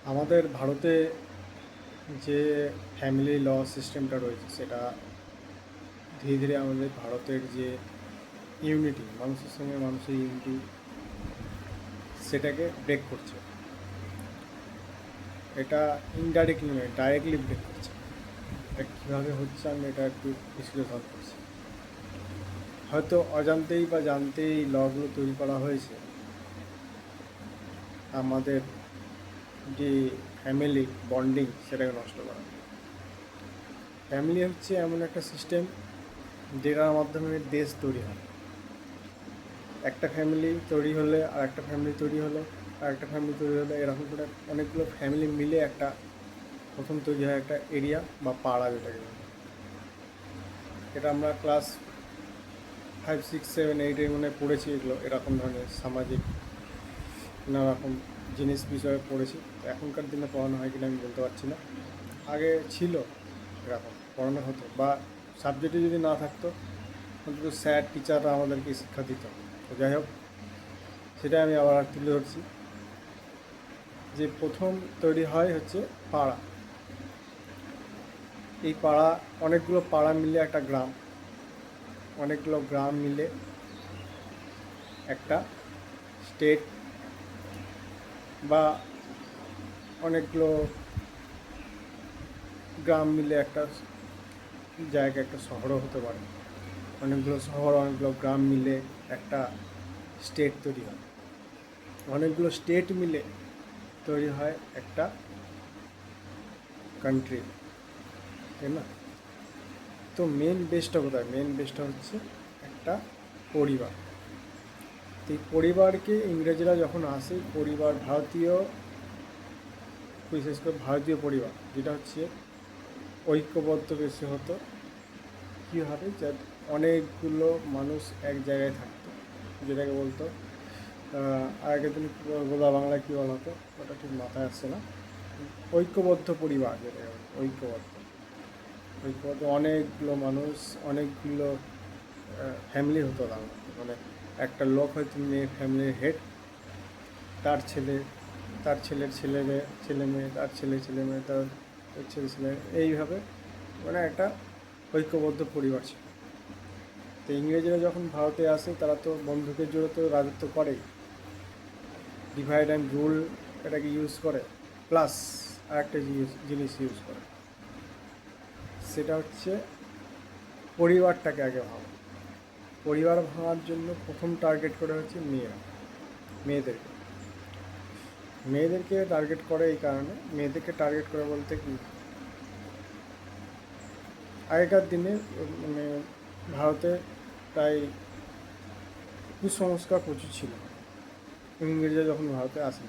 আমাদের ভারতে যে ফ্যামিলি ল সিস্টেমটা রয়েছে সেটা ধীরে ধীরে আমাদের ভারতের যে ইউনিটি, মানুষের সঙ্গে মানুষের ইউনিটি, সেটাকে ব্রেক করছে। এটা ইনডাইরেক্টলি নয়, ডাইরেক্টলি ব্রেক করছে। এটা কীভাবে হচ্ছে আমি এটা একটু বিশ্লেষণ করছি। হয়তো অজান্তেই বা জানতেই লগুলো তৈরি করা হয়েছে আমাদের যে ফ্যামিলি বন্ডিং সেটাকে নষ্ট করা। ফ্যামিলি হচ্ছে এমন একটা সিস্টেম যেটার মাধ্যমে দেশ তৈরি হয়। একটা ফ্যামিলি তৈরি হলে আর একটা ফ্যামিলি তৈরি হলো, আর একটা ফ্যামিলি তৈরি হলে, এরকম করে অনেকগুলো ফ্যামিলি মিলে একটা প্রথম তৈরি হয় একটা এরিয়া বা পাড়া, যেটাকে বলে। এটা আমরা ক্লাস 5, 6, 7, 8 মনে পড়েছি। এগুলো এরকম ধরনের সামাজিক নানারকম জিনিস বিষয়ে পড়েছি। এখনকার দিনে পড়ানো হয় কিনা আমি বলতে পারছি না। আগে ছিল, এরকম পড়ানো হতো, বা সাবজেক্টে যদি না থাকতো অন্তত স্যার টিচাররা আমাদেরকে শিক্ষা দিত। তো যাই হোক, সেটা আমি আবার তুলে ধরছি যে প্রথম তৈরি হয় হচ্ছে পাড়া। এই পাড়া, অনেকগুলো পাড়া মিলে একটা গ্রাম, অনেকগুলো গ্রাম মিলে একটা স্টেট, বা অনেকগুলো গ্রাম মিলে একটা জায়গা, একটা শহরও হতে পারে। অনেকগুলো শহর, অনেকগুলো গ্রাম মিলে একটা স্টেট তৈরি হয়। অনেকগুলো স্টেট মিলে তৈরি হয় একটা কান্ট্রি, তাই না? তো মেন বেসটা কোথায়? মেন বেসটা হচ্ছে একটা পরিবার। তো এই পরিবারকে ইংরেজরা যখন আসে, পরিবার ভারতীয়, বিশেষ করে ভারতীয় পরিবার যেটা হচ্ছে ঐক্যবদ্ধ বেশি হতো। কীভাবে? যে অনেকগুলো মানুষ এক জায়গায় থাকতো, যেটাকে বলতো আগের দিন গোদা বাংলায় কী বলা হতো ওটা ঠিক মাথায় আসছে না। ঐক্যবদ্ধ পরিবার, যেটাকে বলতো ঐক্যবদ্ধ। ঐক্যবদ্ধ অনেকগুলো মানুষ, অনেকগুলো ফ্যামিলি হতো তার মধ্যে। মানে একটা লোক হয়তো মেয়ে, ফ্যামিলির হেড, তার ছেলে, তার ছেলের ছেলে মেয়ে, ছেলে মেয়ে, তার ছেলে, ছেলে মেয়ে, তার ছেলে, ছেলে, এইভাবে মানে একটা ঐক্যবদ্ধ পরিবার ছিল। তো ইংরেজরা যখন ভারতে আসে, তারা তো বন্দুকের জোরে তো রাজত্ব করেই, ডিভাইড অ্যান্ড রুল এটাকে ইউজ করে, প্লাস আরেকটা জিনিস ইউজ করে, সেটা হচ্ছে পরিবারটাকে আগে ভাঙা। পরিবার ভাঙার জন্য প্রথম টার্গেট করে হচ্ছে মেয়েদেরকে। মেয়েদেরকে টার্গেট করে এই কারণে, মেয়েদেরকে টার্গেট করে বলতে কি, আগেকার দিনে মানে ভারতে প্রায় কুসংস্কার প্রচুর ছিল। ইংরেজরা যখন ভারতে আসেন,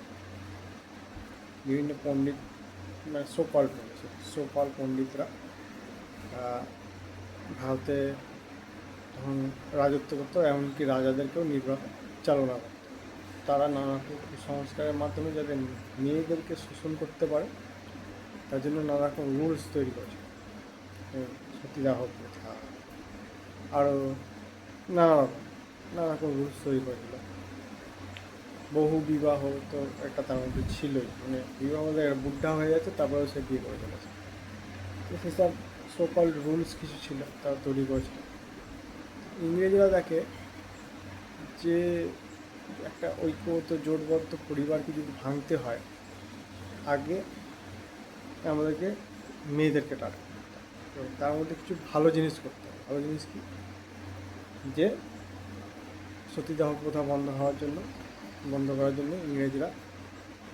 বিভিন্ন পণ্ডিত, মানে সোকল পণ্ডিতরা ভারতে তখন রাজত্ব করতো, এমনকি রাজাদেরকেও চালনা করতো। তারা নানা কুসংস্কারের মাধ্যমে যাতে মেয়েদেরকে শোষণ করতে পারে, তার জন্য নানা রকম রুলস তৈরি করেছে। সতীদাহ প্রথা, আরও নানা রকম রুলস তৈরি করেছিল। বহু বিবাহ তো একটা তার মধ্যে ছিলই, মানে বিবাহ মধ্যে বুদ্ধা হয়ে যাচ্ছে, তারপরেও সে বিয়ে করে চলেছে। তো সেসব সোকল রুলস কিছু ছিল, তারা তৈরি করেছিল। ইংরেজরা দেখে যে একটা ঐক্যবদ্ধ জোটবদ্ধ পরিবারকে যদি ভাঙতে হয়, আগে আমাদেরকে মেয়েদেরকে টার্গেট করতে হবে। তো তার মধ্যে কিছু ভালো জিনিস করতে হবে। ভালো জিনিস কি? যে সতীদাহ প্রথা বন্ধ করার জন্য ইংরেজরা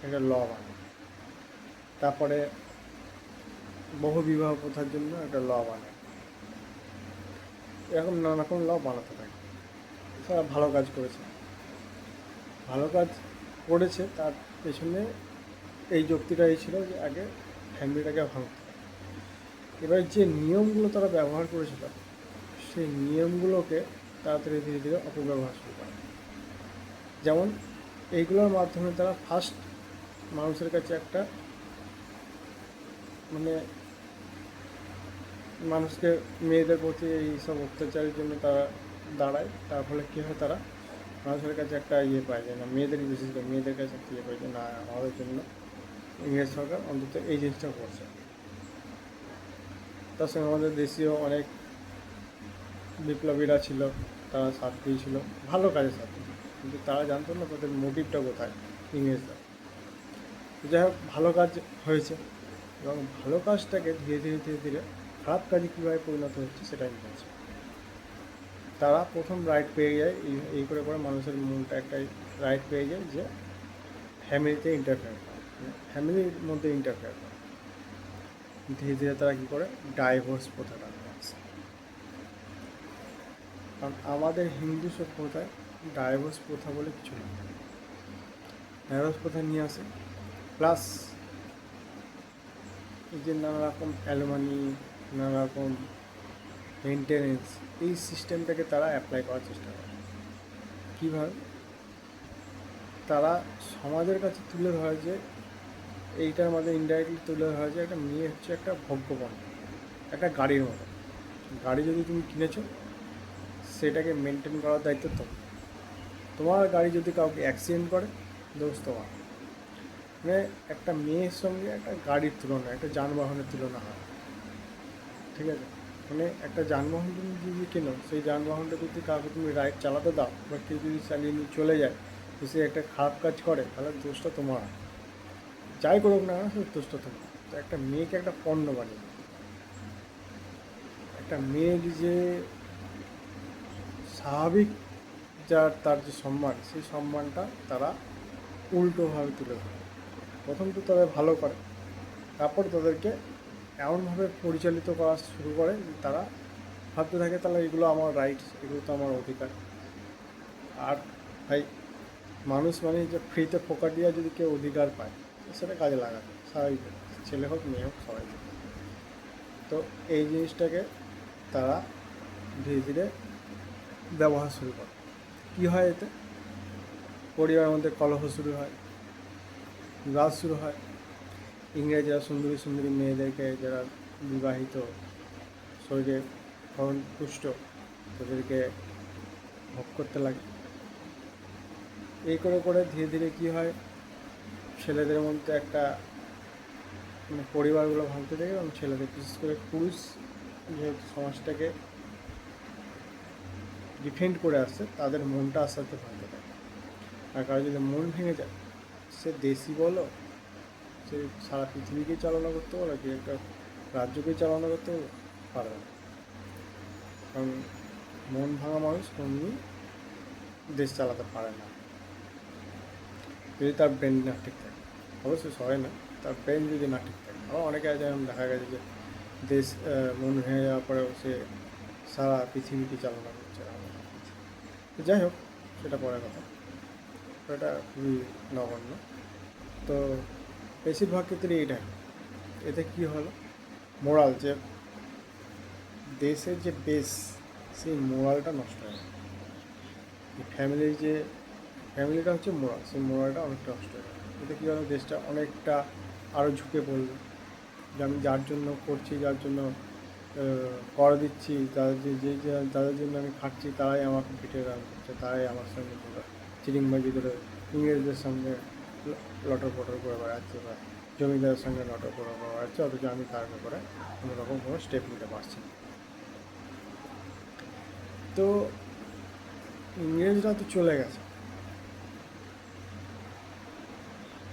একটা ল বানায়। তারপরে বহু বিবাহ প্রথার জন্য একটা ল বানায়। এরকম নানা রকম ল বানাতে থাকে। তারা ভালো কাজ করেছে, ভালো কাজ করেছে। তার পেছনে এই যুক্তিটা এই ছিল যে আগে ফ্যামিলিটাকে ভাঙতে হবে। এবার যে নিয়মগুলো তারা ব্যবহার করেছিল, সেই নিয়মগুলোকে তারা ধীরে ধীরে ধীরে অপব্যবহার শুরু করে। যেমন এইগুলোর মাধ্যমে তারা ফার্স্ট মানুষের কাছে একটা মানে মানুষকে মেয়েদের প্রতি এই সব অত্যাচারের জন্য তারা দাঁড়ায়। তার ফলে কী হয়, তারা মানুষের কাছে একটা ইয়ে পায় যে না, মেয়েদের বিশেষ করে মেয়েদের কাছে একটা ইয়ে পায় যে না, আমাদের জন্য ইংরেজ সরকার অন্তত এই জিনিসটা করছে। তার সঙ্গে আমাদের দেশীয় অনেক বিপ্লবীরা ছিল, তারা সাথ দিয়েছিল, ভালো কাজে সাথ দিয়েছিল, কিন্তু তারা জানতো না তাদের মোটিভটা কোথায়, ইংরেজরা। যাই হোক, ভালো কাজ হয়েছে, এবং ভালো কাজটাকে ধীরে ধীরে ধীরে ধীরে খারাপ কাজে কীভাবে পরিণত হচ্ছে সেটা আমি বলছি। তারা প্রথম রাইট পেয়ে যায়, এই করে করে মানুষের মনটা একটাই রাইট পেয়ে যায় যে ফ্যামিলিতে ইন্টারফেয়ার করা, ফ্যামিলির মধ্যে ইন্টারফেয়ার করা। ধীরে ধীরে তারা কী করে, ডাইভোর্স প্রথাটা নিয়ে আসে। কারণ আমাদের হিন্দু সভ্যতায় ডাইভোর্স প্রথা বলে কিছু নেই। ডাইভোর্স প্রথা নিয়ে আসে, প্লাস এই যে নানা রকম অ্যালুমানি, নানা রকম মেনটেনেন্স, এই সিস্টেমটাকে তারা অ্যাপ্লাই করার চেষ্টা করে। কীভাবে? তারা সমাজের কাছে তুলে ধরে যে এইটার মধ্যে ইনডাইরেক্টলি তুলে ধরা যে একটা মেয়ে হচ্ছে একটা ভোগ্যপণ্য, একটা গাড়ির মতো। গাড়ি যদি তুমি কিনেছো, সেটাকে মেনটেন করার দায়িত্ব তোমার। গাড়ি যদি কাউকে অ্যাক্সিডেন্ট করে, দোষ তোমার। মানে একটা মেয়ের সঙ্গে একটা গাড়ির তুলনা, একটা যানবাহনের তুলনা হয়, ঠিক আছে? মানে একটা যানবাহন তুমি যদি কেনো, সেই যানবাহনটা যদি কাউকে তুমি রাইড চালাতে দাও, বা কেউ যদি চালিয়ে নিয়ে চলে যায়, তো সে একটা খারাপ কাজ করে, তাহলে দোষটা তোমার। যাই করুক না সে দোষটা তোমার। তো একটা মেয়েকে একটা পণ্য বানিয়ে, একটা মেয়ের যে স্বাভাবিক তার যে সম্মান, সেই সম্মানটা তারা উল্টোভাবে তুলে ধরে। প্রথম তো তাদের ভালো করে, তারপর তাদেরকে এমনভাবে পরিচালিত করা শুরু করে তারা ভাবতে থাকে তাহলে এগুলো আমার রাইটস, এগুলো তো আমার অধিকার। আর ভাই, মানুষ মানে যে ফ্রিতে ফোকা দিয়ে যদি কেউ অধিকার পায়, সেটা কাজে লাগাবে, স্বাভাবিক, ছেলে হোক মেয়ে হোক সবাই। তো এই জিনিসটাকে তারা ধীরে ধীরে ব্যবহার শুরু করে। কী হয় এতে? পরিবারের মধ্যে কলহ শুরু হয়, বিবাদ শুরু হয়। ইংরেজরা সুন্দরী সুন্দরী মেয়েদেরকে, যারা বিবাহিত, শরীরে পুষ্ট, তাদেরকে ভোগ করতে লাগে। এই করে করে ধীরে ধীরে কী হয়, ছেলেদের মধ্যে একটা মানে পরিবারগুলো ভাঙতে থাকে, এবং ছেলেদের, বিশেষ করে পুরুষ যেহেতু সমাজটাকে ডিফেন্ড করে আসছে, তাদের মনটা আস্তে আস্তে ভাঙতে থাকে। আর কারো যদি মন ভেঙে যায়, সে দেশই বলো, সে সারা পৃথিবীকেই চালনা করতে পারে, কি একটা রাজ্যকেই চালনা করতে পারবে না। কারণ মন ভাঙা মানুষ কোনোদিনই দেশ চালাতে পারে না, যদি তার ব্রেন না ঠিক থাকে। অবশ্যই সবাই না, তার ব্রেন যদি না ঠিক থাকে। আবার অনেকে আছে, এরকম দেখা গেছে যে দেশ মন ভেঙে যাওয়ার পরেও সে সারা পৃথিবীকে চালনা করছে। যাই হোক, সেটা পরের কথা, এটা খুবই নগণ্য। তো বেশিরভাগ ক্ষেত্রে এইটাই। এতে কী হলো, মোরাল, যে দেশের যে বেস, সেই মোরালটা নষ্ট হয়ে গেল। ফ্যামিলিটা হচ্ছে মোরাল, সেই মোরালটা অনেকটা নষ্ট হয়ে গেল। এতে কী হলো, দেশটা অনেকটা আরও ঝুঁকে পড়লো, যে আমি যার জন্য করছি, যার জন্য কর দিচ্ছি, তাদের জন্য আমি খাচ্ছি, তারাই আমাকে পিঠে রান করছে, তারাই আমার সঙ্গে চিটিংবাজি করে ইংরেজদের সঙ্গে লটর পটর করে বেড়াচ্ছে, বা জমিদারের সঙ্গে লটর পটর করে বেড়াচ্ছে, অথচ আমি তার ব্যাপারে কোনোরকম কোনো স্টেপ নিতে পারছি না। তো ইংরেজরা তো চলে গেছে,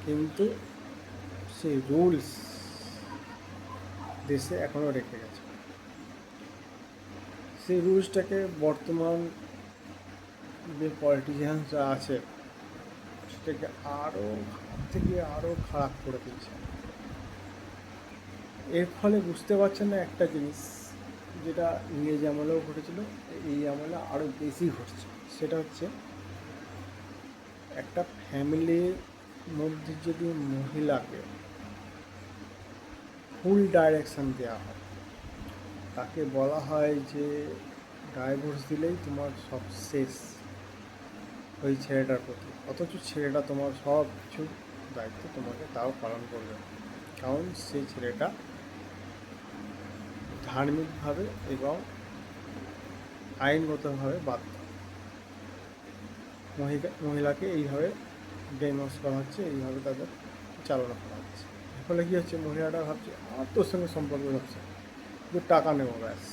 কিন্তু সেই রুলস দেশে এখনও রেখে গেছে। সেই রুলসটাকে বর্তমান যে পলিটিশিয়ানসরা আছে, সেটাকে আরও খারাপ করে দিচ্ছে। এর ফলে বুঝতে পারছেন না একটা জিনিস, যেটা ইংরেজ আমলেও ঘটেছিল, এই আমলে আরও বেশি ঘটছে। সেটা হচ্ছে, একটা ফ্যামিলির মধ্যে যদি মহিলাকে ফুল ডাইরেকশন দেওয়া হয়, তাকে বলা হয় যে ডাইভোর্স দিলেই তোমার সব শেষ ওই ছেলেটার প্রতি, অথচ ছেলেটা তোমার সব কিছু দায়িত্ব তোমাকে তাও পালন করবে, কারণ সেই ছেলেটা ধার্মিকভাবে এবং আইনগতভাবে বাধ্য। মহিলাকে এইভাবে ব্রেনওয়াশ করা হচ্ছে, এইভাবে তাদের চালনা করা হচ্ছে। ফলে কী হচ্ছে, মহিলাটা ভাবছে আমার তোর সঙ্গে সম্পর্ক হচ্ছে, শুধু টাকা নেবো, ব্যাস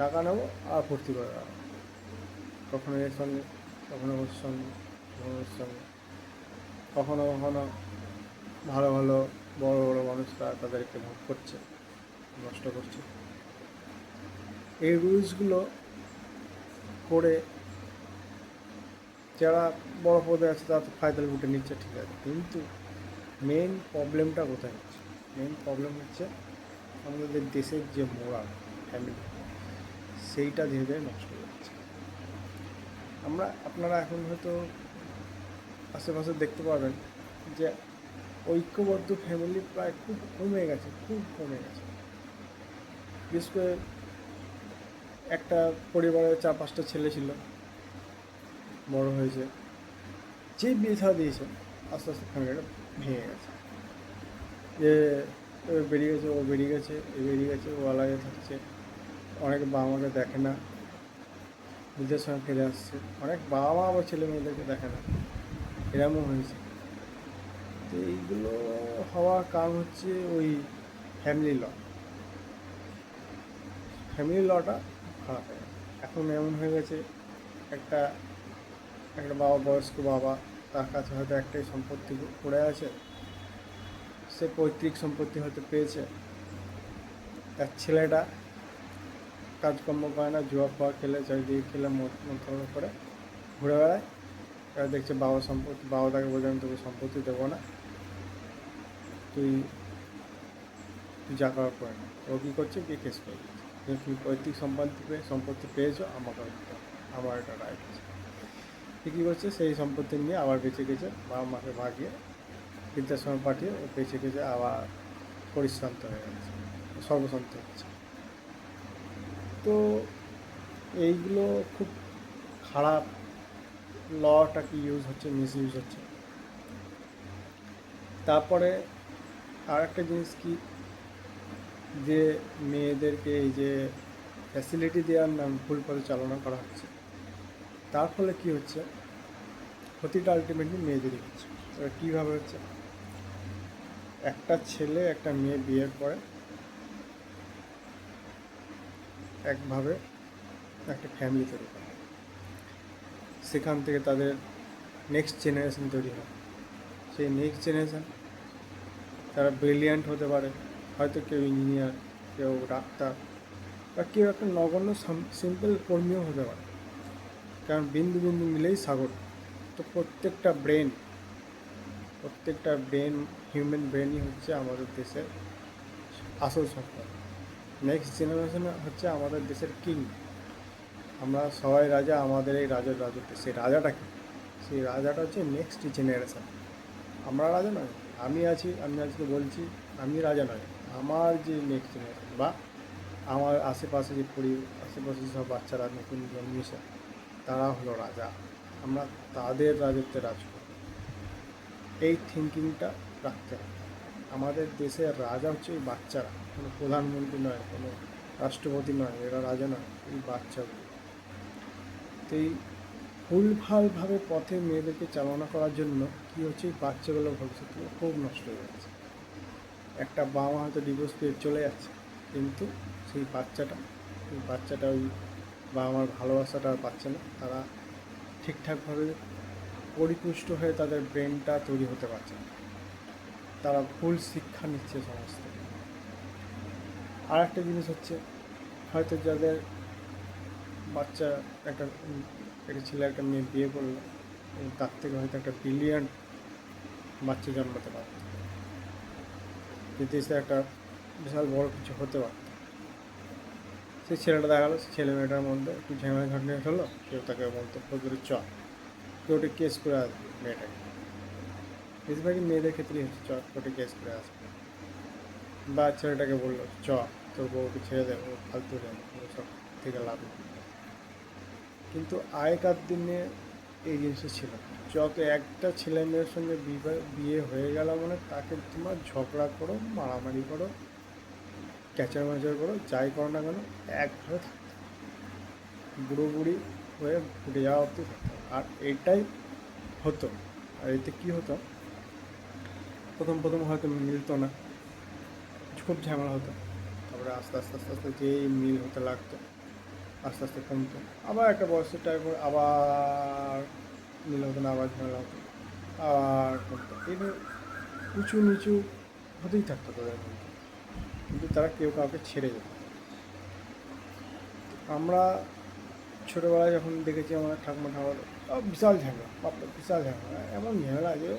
টাকা নেবো আর ফুর্তি করে বেড়াবো, কখনো এর সঙ্গে, কখনো ওর সঙ্গে, কখনো ওর সঙ্গে, কখনো কখনো ভালো ভালো বড় বড় মানুষরা তাদেরকে ভোগ করছে, নষ্ট করছে। এই রুলসগুলো করে যারা বড় পদে আছে তারা তো ফায়দাল উঠে নিচ্ছে, ঠিক আছে, কিন্তু মেন প্রবলেমটা কোথায় হচ্ছে? মেন প্রবলেম হচ্ছে আমাদের দেশের যে মোরাল ফ্যামিলি, সেইটা ধীরে ধীরে নষ্ট হয়ে যাচ্ছে। আপনারা এখন হয়তো আশেপাশে দেখতে পাবেন যে ঐক্যবদ্ধ ফ্যামিলি প্রায় খুব কমে গেছে, খুব কমে গেছে। বিশেষ করে একটা পরিবারে 4-5টা ছেলে ছিল, বড় হয়েছে, যে বিয়ে ছাড়া দিয়েছে আস্তে আস্তে ফ্যামিলিটা ভেঙে গেছে। যে বেরিয়ে গেছে, ও বেরিয়ে গেছে, এ বেরিয়ে গেছে, ও আলাদা থাকছে, অনেকে বাবা মাকে দেখে না, নিজের সঙ্গে ফিরে আসছে, অনেক বাবা মা আবার ছেলে মেয়েদেরকে দেখে না, এরকমও হয়েছে। তো এইগুলো হওয়ার কারণ হচ্ছে ওই ফ্যামিলি ল। ফ্যামিলি লটা খারাপ হয়ে গেছে। এখন এমন হয়ে গেছে, একটা একটা বাবা, বয়স্ক বাবা, তার কাছে হয়তো একটাই সম্পত্তি পড়ে আছে, সে পৈতৃক সম্পত্তি হয়তো পেয়েছে, তার ছেলেটা কাজকর্ম করে না, জুয়া ফোয়া খেলে, চারিদিকে খেলে, মন্ত্রণা করে ঘুরে বেড়ায়। এবার দেখছে বাবার সম্পত্তি, বাবা তাকে বলছে আমি তোকে সম্পত্তি দেবো না, তুই যা করার করে না। ও কী করছে, গিয়ে কেস করে দিচ্ছে যে তুমি পৈতৃক সম্পত্তি পেয়েছো, আমাকে দিতে হবে, আমার এটা রাইট আছে। সে কী করছে, সেই সম্পত্তি নিয়ে আবার বেঁচে গেছে, বাবা মাকে ভাগিয়ে বৃদ্ধাশ্রমে পাঠিয়ে ও বেঁচে গেছে, আবার পরিশ্রান্ত হয়ে গেছে, সর্বশান্ত হচ্ছে। তো এইগুলো খুব খারাপ, লটাকে ইউজ হচ্ছে, মিস ইউজ হচ্ছে। তারপরে আর একটা জিনিস কি, যে মেয়েদেরকে এই যে ফ্যাসিলিটি দেওয়ার নাম ভুল পথে চালনা করা হচ্ছে, তার ফলে কী হচ্ছে, ক্ষতিটা আলটিমেটলি মেয়েদেরই হচ্ছে। এবার কীভাবে হচ্ছে, একটা ছেলে একটা মেয়ে বিয়ের পরে একভাবে একটা ফ্যামিলি তৈরি করে, সেখান থেকে তাদের নেক্সট জেনারেশন তৈরি হয়। সেই নেক্সট জেনারেশন তারা ব্রিলিয়ান্ট হতে পারে, হয়তো কেউ ইঞ্জিনিয়ার, কেউ ডাক্তার, বা কেউ একটা নগণ্য সিম্পল কর্মীও হতে পারে, কারণ বিন্দু বিন্দু মিলেই সাগর। তো প্রত্যেকটা ব্রেন, হিউম্যান ব্রেনই হচ্ছে আমাদের দেশের আসল সম্পদ। নেক্সট জেনারেশন হচ্ছে আমাদের দেশের কিং। আমরা সবাই রাজা, আমাদের এই রাজত্বে সেই রাজাটা কি, সেই রাজাটা হচ্ছে নেক্সট জেনারেশন। আমরা রাজা নয়, আমি আজকে বলছি আমি রাজা নয়, আমার যে নেক্সট জেনারেশন বা আমার আশেপাশে আশেপাশে সব বাচ্চারা নতুন জন্মেছে, তারা হলো রাজা, আমরা তাদের রাজত্বে রাজ করব। এই থিঙ্কিংটা রাখতে হবে। আমাদের দেশের রাজা হচ্ছে এই বাচ্চারা, কোনো প্রধানমন্ত্রী নয়, কোনো রাষ্ট্রপতি নয়, এরা রাজা নয়, এই বাচ্চাগুলো। তো এই ভুলভালভাবে পথে মেয়েদেরকে চালনা করার জন্য কী হচ্ছে, এই বাচ্চাগুলো ভবিষ্যতে খুব নষ্ট হয়ে যাচ্ছে। একটা বাবা মা হয়তো ডিভোর্স পেয়ে চলে যাচ্ছে, কিন্তু সেই বাচ্চাটা ওই বাবা মার ভালোবাসাটা আর পাচ্ছে না, তারা ঠিকঠাকভাবে পরিপুষ্ট হয়ে তাদের ব্রেনটা তৈরি হতে পারছে না, তারা ভুল শিক্ষা নিচ্ছে সমস্ত। আর একটা জিনিস হচ্ছে, হয়তো যাদের বাচ্চা একটা ছেলে একটা মেয়ে বিয়ে করলো, তার থেকে হয়তো একটা ব্রিলিয়ান্ট বাচ্চা জন্মাতে পারত, যদি সে একটা বিশাল বড় কিছু হতে পারত। সেই ছেলেটা দেখা গেলো, ছেলে মেয়েটার মধ্যে একটু ঝামেলা ঝাঁটিয়ে হলো, কেউ তাকে মন্তব্য করে কোর্টে কেস করে আসবে মেয়েটাকে, বেশিরভাগই মেয়েদের ক্ষেত্রেই হচ্ছে, কোর্টে কেস করে আসবে, বা ছেলেটাকে বললো তোর বউকে ছেড়ে দেবে, ও ফালতু যাবে, সব থেকে লাভ নেই। কিন্তু আগেকার দিনে এই জিনিসটা ছিল, যত একটা ছেলে মেয়ের সঙ্গে বিয়ে হয়ে গেল মানে তাকে তোমার ঝগড়া করো, মারামারি করো, ক্যাচার ম্যাচার করো, যাই করো না কেন, একভাবে থাকতে হবে, বুড়ো বুড়ি হয়ে ফুটে যাওয়া অবধি থাকতে হবে। আর এটাই হতো। আর এতে কী হতো, প্রথম প্রথম হয়তো মিলতো না, খুব ঝামেলা হতো, তারপরে আস্তে আস্তে আস্তে আস্তে যেই মিল হতে লাগতো আস্তে আস্তে কমতো, আবার একটা বয়সের টাইম আবার মিল হতো না, আবার ঝামেলা হতো, আবার কমতো, এইভাবে উঁচু নিচু হতেই থাকতো তাদের মধ্যে, কিন্তু তারা কেউ কাউকে ছেড়ে যেত না। আমরা ছোটোবেলায় যখন দেখেছি আমার ঠাকুমা বিশাল ঝামেলা, বাপরে বিশাল ঝামেলা, এমন ঝামেলা যে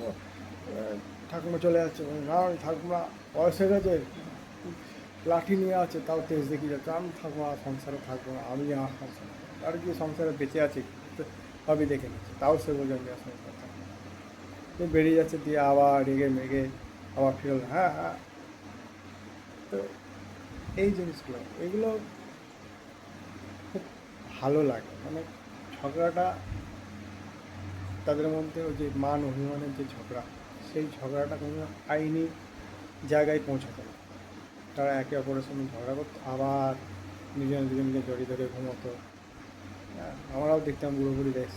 ঠাকুমা চলে যাচ্ছে, না ঠাকুমা বয়স হয়ে গেছে, লাঠি নিয়ে আছে, তাও তেজ দেখিয়ে যাচ্ছে, আমি থাকবো না, সংসারে থাকবো না, আমি আমার সংসার, আর কি সংসারে বেঁচে আছে সবই দেখে নিচ্ছে, তাও সে বোঝেন যে সংসার থাকবে, বেরিয়ে যাচ্ছে, দিয়ে আবার রেগে মেগে আবার ফিরল, হ্যাঁ হ্যাঁ। তো এই জিনিসগুলো এগুলো খুব ভালো লাগে, মানে ঝগড়াটা তাদের মধ্যে, ওই যে মান অভিমানের যে ঝগড়া, সেই ঝগড়াটা কোনো আইনি জায়গায় পৌঁছাতো না, তারা একে অপরের সঙ্গে ঝগড়া করতো, আবার দুজনকে জড়িয়ে ধরে ঘুমোতো। হ্যাঁ, আমরাও দেখতাম বুড়ো বুড়ি দেশ,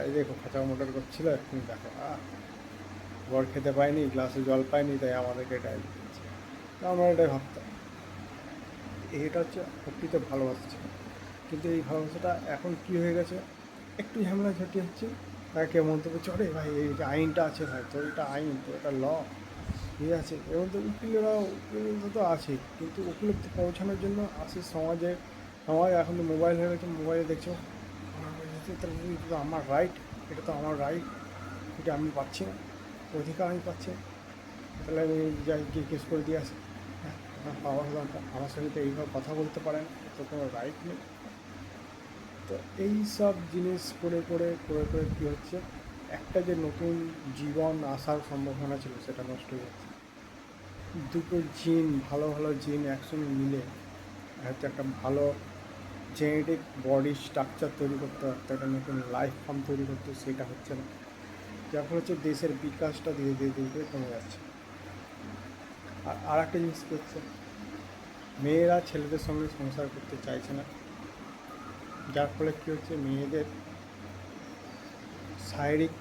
এই দেখো খাঁচা মোটর করছিল, এক্ষুনি দেখো বর খেতে পায়নি, গ্লাসে জল পায়নি, তাই আমাদেরকে এটাই দিচ্ছে, আমরা এটাই ভাবতাম, এটা হচ্ছে প্রকৃত ভালোবাসা ছিল। কিন্তু এই ভালোবাসাটা এখন কী হয়ে গেছে, একটু ঝামেলা ঝাঁটি হচ্ছে, তাকে কেউ মন্তব্য চলে, ভাই এই যে আইনটা আছে, ভাই তো এটা আইন, তো এটা ল, ঠিক আছে, এর মধ্যে উকিলরা তো আছেই, কিন্তু উকিল অব্দি পৌঁছানোর জন্য আসে সমাজে, সমাজ এখন তো মোবাইল হয়ে গেছে, মোবাইলে দেখছো, তাহলে এটা তো আমার রাইট, এটা তো আমার রাইট, এটা আমি পাচ্ছি না, অধিকার আমি পাচ্ছি না, তাহলে আমি যাই গিয়ে কেস করে দিয়ে আসি, হ্যাঁ আমার পাওয়ার দরকার, আমার সঙ্গে তো এইভাবে কথা বলতে পারেন, তো কোনো রাইট নেই। তো এই সব জিনিস করে কী হচ্ছে, একটা যে নতুন জীবন আসার সম্ভাবনা ছিল সেটা নষ্ট হয়ে যাচ্ছে। দুটো জিন, ভালো ভালো জিন একসঙ্গে মিলে হয়তো একটা ভালো জেনেটিক বডি স্ট্রাকচার তৈরি করতে পারতো, একটা নতুন লাইফ ফর্ম তৈরি করতে, সেটা হচ্ছে না, যার ফলে হচ্ছে দেশের বিকাশটা ধীরে ধীরে ধীরে ধীরে কমে যাচ্ছে। আর একটা জিনিস কী হচ্ছে, মেয়েরা ছেলেদের সঙ্গে সংসার করতে চাইছে না, যার ফলে কী হচ্ছে, মেয়েদের শারীরিক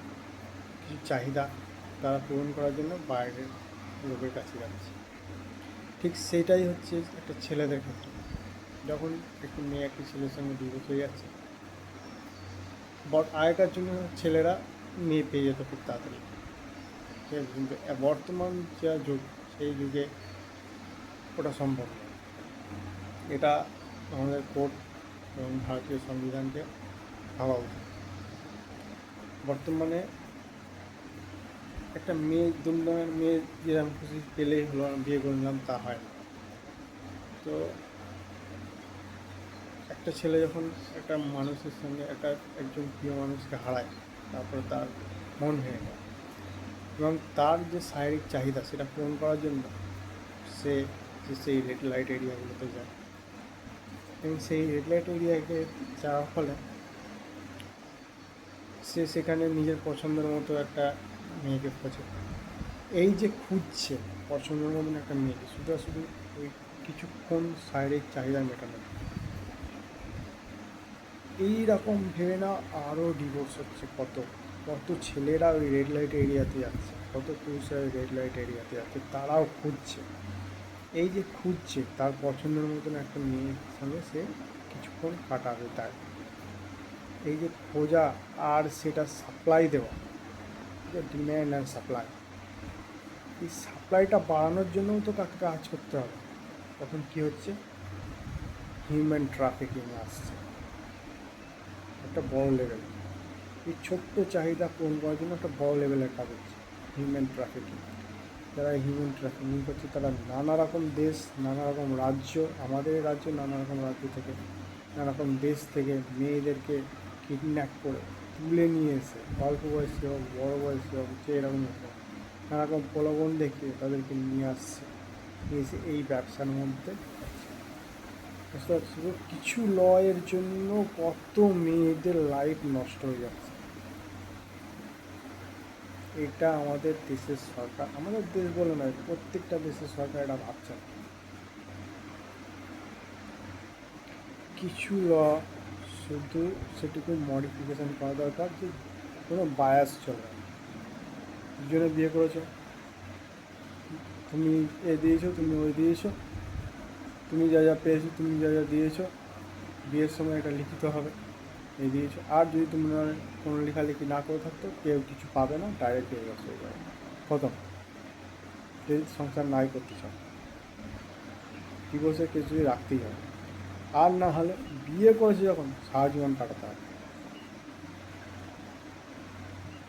কিছু চাহিদা তারা পূরণ করার জন্য বাইরের লোকের কাছে যাচ্ছে। ঠিক সেটাই হচ্ছে একটা ছেলেদের ক্ষেত্রে, যখন একটি মেয়ে একটি ছেলের সঙ্গে ডিভোর্স হয়ে যাচ্ছে, আগেকার জন্য ছেলেরা মেয়ে পেয়ে যেত খুব তাড়াতাড়ি, কিন্তু বর্তমান যা যুগ, সেই যুগে ওটা সম্ভব নয়। এটা আমাদের কোর্ট এবং ভারতীয় সংবিধানকে ভাবা উচিত। বর্তমানে একটা মেয়ে, দুমদামের মেয়ে যেরকম খুশি পেলেই হলো, বিয়ে করে নিলাম, তা হয় না। তো একটা ছেলে যখন একটা মানুষের সঙ্গে একজন প্রিয় মানুষকে হারায়, তারপরে তার মন ভেঙে যায়, এবং তার যে শারীরিক চাহিদা সেটা পূরণ করার জন্য সে সেই রেড লাইট এরিয়াগুলোতে যায়, এবং সেই রেড লাইট এরিয়াকে যাওয়ার ফলে সে সেখানে নিজের পছন্দের মতো একটা মেয়েকে খোঁজে। এই যে খুঁজছে পছন্দের মতন একটা মেয়েকে, শুধু ওই কিছুক্ষণ শারীরিক চাহিদা মেটানো, এই রকম ভেবে না আরও ডিভোর্স হচ্ছে, কত কত ছেলেরা ওই রেড লাইট এরিয়াতে যাচ্ছে, কত পুরুষরা ওই রেড লাইট এরিয়াতে যাচ্ছে, তারাও খুঁজছে। এই যে খুঁজছে, তার পছন্দের মতন একটা মেয়ের সঙ্গে সে কিছুক্ষণ কাটাবে, তাই এই যে খোঁজা আর সেটা সাপ্লাই দেওয়া, ডিম্যান্ড অ্যান্ড সাপ্লাই, এই সাপ্লাইটা বাড়ানোর জন্যও তো তাকে কাজ করতে হবে। তখন কী হচ্ছে, হিউম্যান ট্রাফিকিং আসছে একটা বড় লেভেল, এই ছোট্ট চাহিদা পূরণ করার জন্য একটা বড় লেভেলের কাজ হচ্ছে হিউম্যান ট্রাফিকিং। যারা হিউম্যান ট্রাফিকিং করছে তারা নানা রকম দেশ, নানা রকম রাজ্য, আমাদের রাজ্য, নানা রকম রাজ্য থেকে, নানা রকম দেশ থেকে মেয়েদেরকে কিডন্যাপ করে তুলে নিয়ে এসে, অল্প বয়সী হোক, বড়ো বয়সী হোক, যে এরকম হোক, নানা রকম প্রলোভন দেখিয়ে তাদেরকে নিয়ে আসছে, নিয়ে এসে এই ব্যবসার মধ্যে বুঝতে পারছি। কিছু লয়ের জন্য কত মেয়েদের লাইফ নষ্ট হয়ে যাচ্ছে। এটা আমাদের দেশের সরকার, আমাদের দেশ বলে নয়, প্রত্যেকটা দেশের সরকার এটা ভাবছে না। কিছু ল শুধু সেটুকু মডিফিকেশান করা দরকার যে কোনো বায়াস চলবে না। দুজনে বিয়ে করেছে, তুমি এ দিয়েছো, তুমি ওই দিয়েছো, তুমি যা যা পেয়েছো, তুমি যা যা দিয়েছো, বিয়ের সময় এটা লিখিত হবে এই দিয়েছো। আর যদি তুমি কোনো লেখালেখি না করে থাকতো, কেউ কিছু পাবে না, ডাইরেক্ট ডিভোর্স হয়ে যাবে, প্রথম। যদি সংসার নাই করতে চাও, ডিভোর্সের কেস যদি রাখতেই হবে। আর না হলে বিয়ে করেছে যখন সারা জীবন কাটাতে হবে,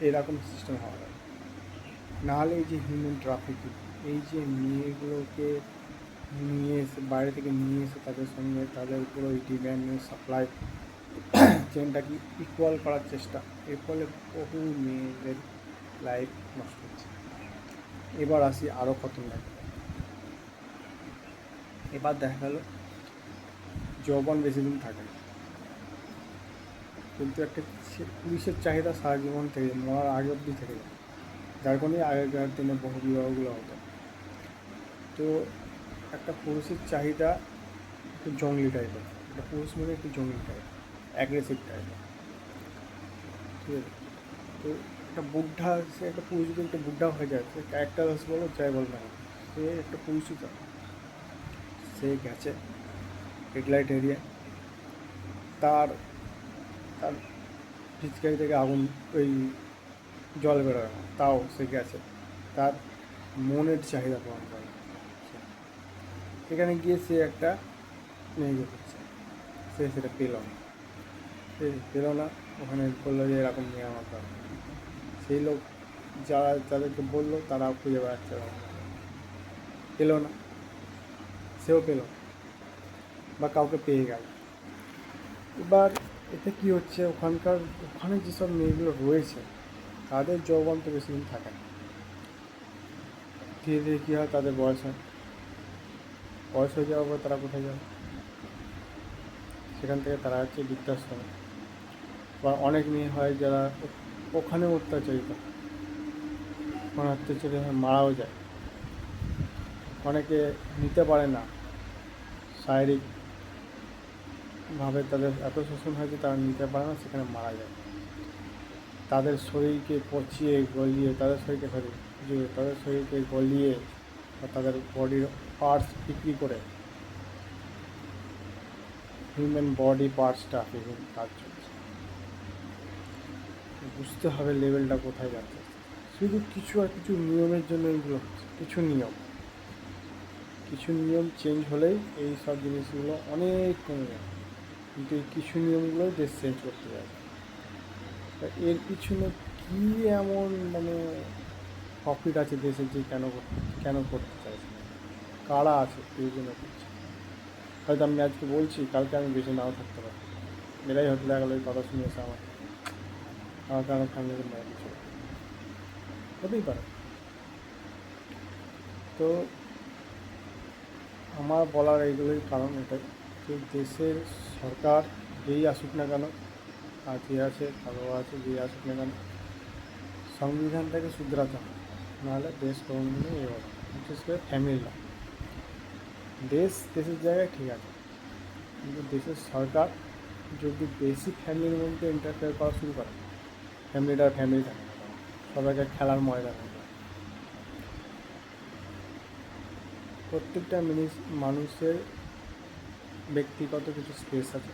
এরকম সিস্টেম হওয়া যায়। নাহলে এই যে হিউম্যান ট্রাফিকিং, এই যে মেয়েগুলোকে নিয়ে এসে বাইরে থেকে নিয়ে এসে তাদের সঙ্গে তাদের উপরে ওই ডিম্যান্ড সাপ্লাই চেনটাকে ইকুয়াল করার চেষ্টা, এর ফলে বহু মেয়েদের লাইফ নষ্ট হচ্ছে। এবার আসি আরও খতরনাক। এবার দেখা গেল যৌবন বেশি দিন থাকে না, কিন্তু একটা পুলিশের চাহিদা সারা জীবন থেকে মরার আগে অবধি থেকে যায়, যার কারণে আগেকার দিনে বহু বিবাহগুলো হতো। তো একটা পুরুষের চাহিদা একটু জঙ্গলি টাইপের, একটা পুরুষ মানে একটু জঙ্গলি টাইপ, অ্যাগ্রেসিভ টাইপের, ঠিক আছে। তো একটা বুদ্ধা, সে একটা পুরুষ যদি একটা বুদ্ধা হয়ে যায়, সে ক্যারেক্টারলেস বলো যাই বল না, সে একটা পুরুষই তো। সে গেছে রেড লাইট এরিয়া, তার তার পিচকারি থেকে আগুন ওই জল বেরোয় না, তাও সে গেছে তার মনের চাহিদা পূরণ করে। সেখানে গিয়ে সে একটা মেয়েকে করছে, সে সেটা পেল না, সে পেল না। ওখানে বললো যে এরকম মেয়ে আমার দরকার। সেই লোক যারা যাদেরকে বললো তারা খুঁজে বেড়াচ্ছে, পেল না, সেও পেল বা কাউকে পেয়ে গেল। এবার এতে কী হচ্ছে, ওখানে যেসব মেয়েগুলো রয়েছে তাদের যৌবন তো বেশি দিন থাকে না। ধীরে ধীরে কী হয়, তাদের বয়স হয়ে যাওয়ার পর তারা কোথায় যাবে, সেখান থেকে তারা হচ্ছে বৃদ্ধাশ্রমে। বা অনেক মেয়ে হয় যারা ওখানে অত্যাচারিত, ওখানে অত্যাচারিত হয়ে মারাও যায়। অনেকে নিতে পারে না, শারীরিকভাবে তাদের এত শোষণ হয় যে তারা নিতে পারে না, সেখানে মারা যায়। তাদের শরীরকে পচিয়ে গলিয়ে, তাদের শরীরকে গলিয়ে বা তাদের বডির পার্টস বিক্রি করে হিউম্যান বডি পার্টসটা কাজ চলছে। বুঝতে হবে লেভেলটা কোথায় যাচ্ছে। শুধু কিছু নিয়মের জন্য এগুলো হচ্ছে, কিছু নিয়ম চেঞ্জ হলেই এই সব জিনিসগুলো অনেক কমে যাবে, কিন্তু এই কিছু নিয়মগুলোই দেশ চেঞ্জ করতে যাবে। তা এর পিছনে কী এমন প্রফিট আছে দেশের, যে কেন করতে চাইছে, কারা আছে এই জন্য করছে। হয়তো আমি আজকে বলছি, কালকে আমি বেঁচে নাও থাকতে পারি, এরাই হয়তো দেখা গেলো এই কথা শুনে এসে আমার কারণে ফ্যামিলিকে মেরে দিচ্ছে, হতেই পারে। তো আমার বলার এইগুলোই কারণ এটাই, যে দেশের সরকার যেই আসুক না কেন, আর যে আছে ভালো আছে, যেই আসুক না কেন, সংবিধানটাকে শুধরাতে হবে, নাহলে দেশ কোনোদিনই এগোবে। বিশেষ করে ফ্যামিলি ল, দেশের জায়গায় ঠিক আছে, কিন্তু দেশের সরকার যদি বেশি ফ্যামিলির মধ্যে ইন্টারফেয়ার করা শুরু করে, ফ্যামিলি থাকে না, সবাইকে খেলার ময়দান হয়ে যায়। প্রত্যেকটা মানুষের ব্যক্তিগত কিছু স্পেস আছে,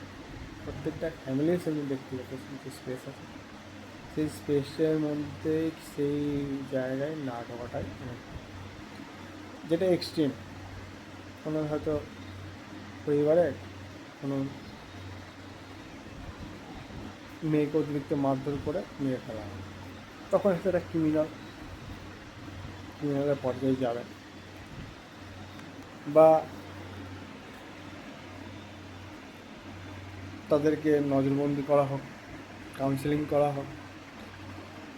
প্রত্যেকটা ফ্যামিলির সেমনি ব্যক্তিগত কিছু স্পেস আছে। সেই স্পেসের মধ্যে সেই জায়গায় না ঢোকাটাই, যেটা এক্সট্রিম। কোনো হয়তো পরিবারে কোনো মেয়েকে অতিরিক্ত মারধর করে মেরে ফেলা হয়, তখন সেটা ক্রিমিনালের পর্যায়ে যাবে। বা তাদেরকে নজরবন্দি করা হোক, কাউন্সেলিং করা হোক,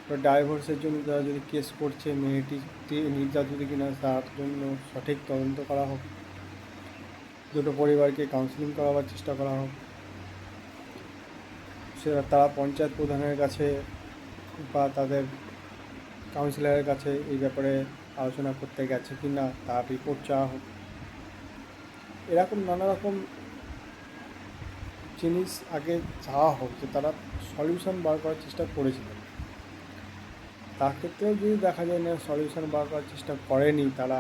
বা ডাইভোর্সের জন্য যারা যদি কেস করছে, মেয়েটি নির্যাতিত কিনা তার জন্য সঠিক তদন্ত করা হোক, দুটো পরিবারকে কাউন্সেলিং করাবার চেষ্টা করা হোক। সেটা তারা পঞ্চায়েত প্রধানের কাছে বা তাদের কাউন্সিলরের কাছে এই ব্যাপারে আলোচনা করতে গেছে কি না তার রিপোর্ট চাওয়া হোক। এরকম নানা রকম জিনিস আগে চাওয়া হোক, যে তারা সলিউশন বার করার চেষ্টা করেছিলেন। তার ক্ষেত্রেও যদি দেখা যায় না সলিউশন বার করার চেষ্টা করেনি তারা,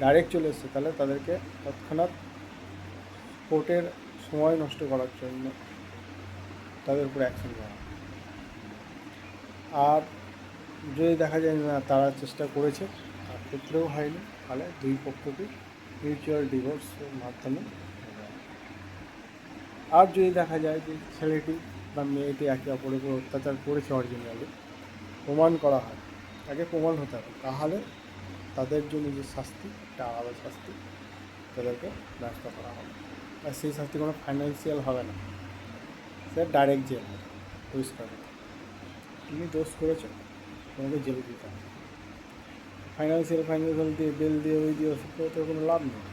ডাইরেক্ট চলে এসছে, তাহলে তাদেরকে তৎক্ষণাৎ কোর্টের সময় নষ্ট করার জন্য তাদের উপর অ্যাকশন নেওয়া। আর যদি দেখা যায় না তারা চেষ্টা করেছে তার ক্ষেত্রেও হয়নি, তাহলে দুই পক্ষকে মিউচুয়াল ডিভোর্সের মাধ্যমে হবে। আর যদি দেখা যায় যে ছেলেটি বা মেয়েটি একে অপরের উপর অত্যাচার করেছে অরিজিনালি, প্রমাণ করা হয়, তাকে প্রমাণ হতে হবে, তাহলে তাদের জন্য যে শাস্তি, একটা আলাদা শাস্তি তাদেরকে ব্যবস্থা করা হবে। আর সেই শাস্তি কোনো ফাইন্যান্সিয়াল হবে না, সে ডাইরেক্ট জেল হবে। পরিষ্কার কথা, তুমি দোষ করেছো, তোমাকে জেলে দিতে হবে। ফাইন্যান্সিয়াল দিয়ে বেল দিয়ে ওই দিয়ে ওষুধ করে তো কোনো লাভ নেই।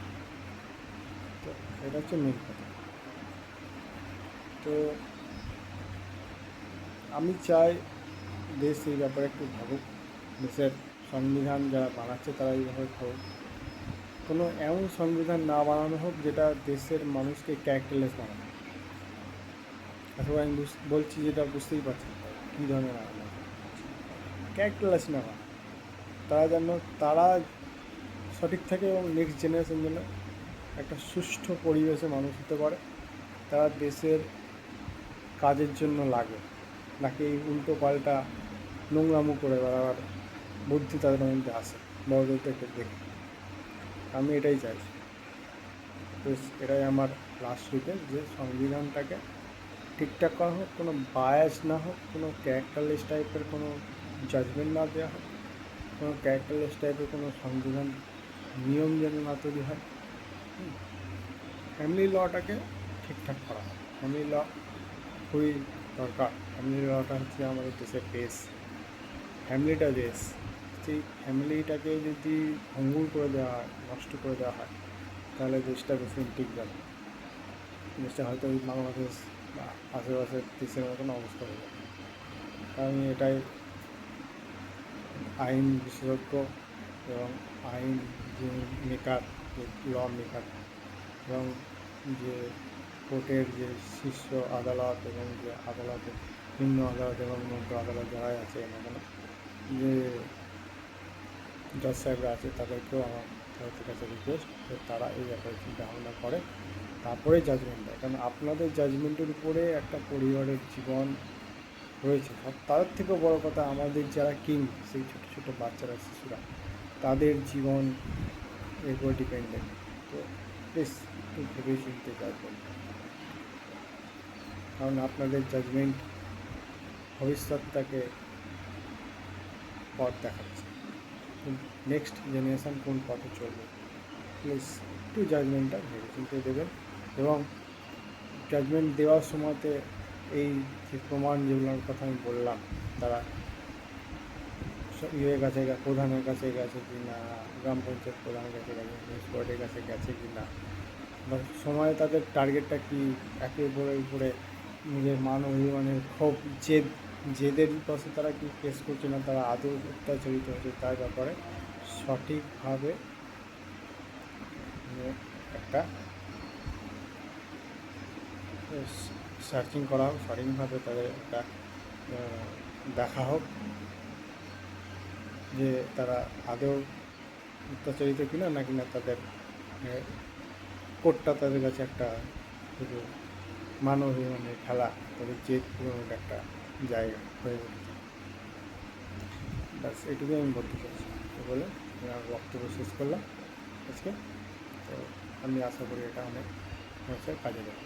তো এটা হচ্ছে মেন কথা। তো আমি চাই দেশ এই ব্যাপারে একটু ভাবুক, দেশের সংবিধান যারা বানাচ্ছে তারা এইভাবে ভাবুক, কোনো এমন সংবিধান না বানানো হোক যেটা দেশের মানুষকে ক্যারেক্টারলেস বানানো। অথবা আমি বলছি যেটা বুঝতেই পারছেন কী ধরনের ক্যারেক্টারলেস না হয়, তারা যেন তারা সঠিক থাকে এবং নেক্সট জেনারেশন যেন একটা সুষ্ঠু পরিবেশে মানুষ হতে পারে, তারা দেশের কাজের জন্য লাগে, নাকি এই উল্টো পাল্টা নোংরামো করে বেড়াবার বুদ্ধি তাদের মধ্যে আসে বড়দেরকে দেখে। আমি এটাই চাইছি। তো এটাই আমার লাস্ট রিকোয়েস্ট, যে সংবিধানটাকে ঠিকঠাক করা হোক, কোনো বায়াস না হোক, কোনো ক্যারেক্টারলেস টাইপের কোনো জাজমেন্ট না দেওয়া হোক, কোনো ক্যারেক্টারলেস টাইপের কোনো সংবিধান নিয়ম যেন না তৈরি হয়। ফ্যামিলি লটাকে ঠিকঠাক করা হয়, ফ্যামিলি ল খুবই দরকার। ফ্যামিলি লটা হচ্ছে আমাদের দেশের বেস, ফ্যামিলিটা বেস। সেই ফ্যামিলিটাকে যদি ভঙ্গুর করে দেওয়া হয়, নষ্ট করে দেওয়া হয়, তাহলে দেশটা বেশি টিকবে না। দেশটা হয়তো ওই বাংলাদেশ বা আশেপাশের দেশের মতন অবস্থা হয়ে যাবে। আমি এটাই আইন বিশেষজ্ঞ এবং আইন যে মেকার, ল মেকার এবং যে কোর্টের যে শীর্ষ আদালত এবং যে আদালতে নিম্ন আদালত এবং মধ্য আদালত যারাই আছে এখানে যে জজ সাহেবরা আছে, তাদেরকেও আমার তাদের কাছে রিকোয়েস্ট যে তারা এই ব্যাপারে চিন্তা ভাবনা করে তারপরে জাজমেন্ট দেয়। কারণ আপনাদের জাজমেন্টের উপরে একটা পরিবারের জীবন রয়েছে। আর তাদের থেকেও বড় কথা, আমাদের যারা কিং, সেই ছোটো ছোটো বাচ্চারা, শিশুরা, তাদের জীবন এর উপর ডিপেন্ডেন্ট। তো প্লিজ একটু ভেবে চিনতে জাজমেন্ট, কারণ আপনাদের জাজমেন্ট ভবিষ্যৎটাকে পথ দেখাচ্ছে, নেক্সট জেনারেশান কোন পথে চলবে। প্লিজ একটু জাজমেন্টটা ভেবে চিনতে দেবেন, এবং জাজমেন্ট দেওয়ার সময়তে এই যে প্রমাণ যেগুলোর কথা আমি বললাম, তারা কাছে প্রধানের কাছে গেছে কি না, গ্রাম পঞ্চায়েত প্রধানের কাছে গেছে, মিউনিসিপ্যালিটির কাছে গেছে কি না, বা সময় তাদের টার্গেটটা কি, একে উপরে নিজের মান অভিমানের ক্ষোভ জেদের বসে তারা কি কেস করছে না, তারা আদৌ অত্যাচারিত হচ্ছে তার ব্যাপারে সঠিকভাবে একটা সার্চিং করা হোক, সঠিকভাবে তাদের একটা দেখা হোক যে তারা আদৌ অত্যাচারিত কিনা, নাকি না তাদের কোর্টটা তাদের কাছে একটা শুধু মান অভিমানের খেলা, তাদের জেদ পূরণের একটা জায়গা হয়ে উঠেছে। ব্যাস এটুকুই আমি বলতে চাইছি। তো বলে আমার বক্তব্য শেষ করলাম আজকে। তো আমি আশা করি এটা অনেক মানুষের কাজে দেবে।